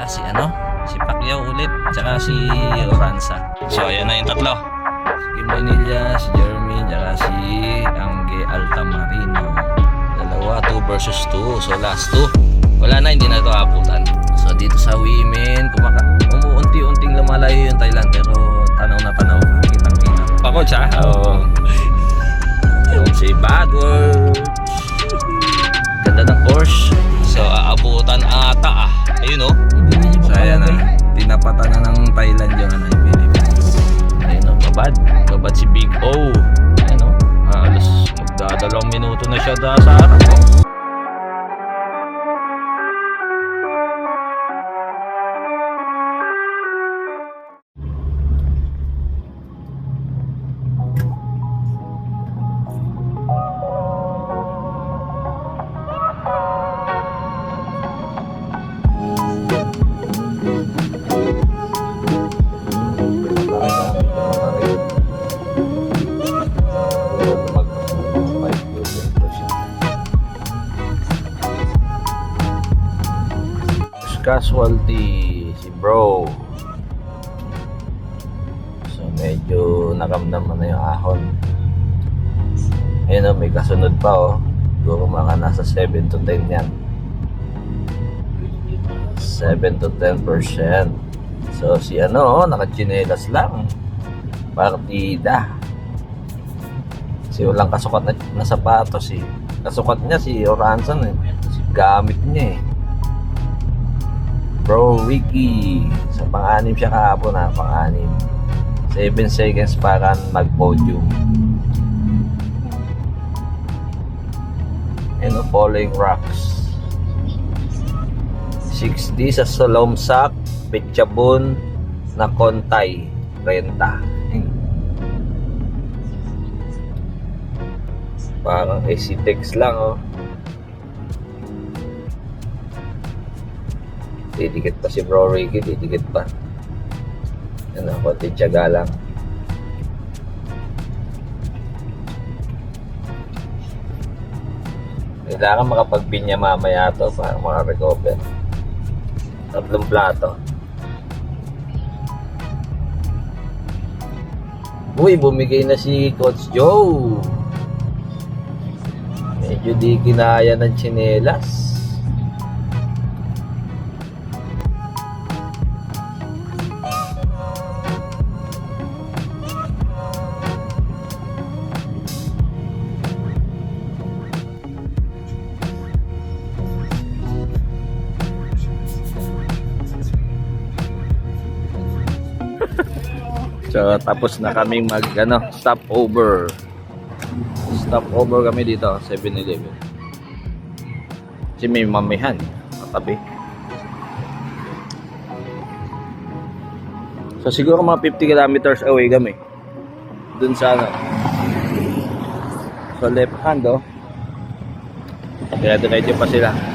si si Pacquiao ulit, tsaka si Oranza. So ayan na yung tatlo. Si Kim Bonilla, si Jeremy, tsaka si Angge Altamarino. Dalawa, 2 versus 2. So last 2. Wala na, hindi na ito abutan. So dito sa women, umuunti-unting lumalayo yung Thailand, pero tanaw na tanaw. Kitang-kita. Pakot siya? Oo. Yung si Badwords. Ganda ng course. So aabutan ata Ayun So ayan na. Tinapatan na ng Thailand yung yung Philippines. Ayun babad si Big O. Ayun halos magdadalawang minuto na siya sa harap. Casualty si bro. So medyo nakamdaman na yung ahon. Ayun may kasunod pa siguro mga nasa 7 to 10 yan. 7 to 10%. So si nakachinelas lang. Partida. Si walang kasukat na sapatos kasukat niya si Oranza gamit niya Bro Ricky, sa pang-anim siya kahapon pang-anim. 7 seconds para mag-podium. Following rocks. 6D sa Solomsak, Pechabun, na Kontay, Renta. Parang AC-Tex lang Didikit pa si Bro Ricky, didikit pa. Konti tiyaga lang. Kailangan makapagpinya mamaya to para makarecover. 3 plato. Uy, bumigay na si Coach Joe. Medyo di kinaya ng tsinelas. So tapos na kaming stopover. Stopover kami dito, 7-Eleven. Kasi may mamihan katabi. So siguro mga 50 kilometers away kami. Dun sa So left hand Kaya diretso pa sila.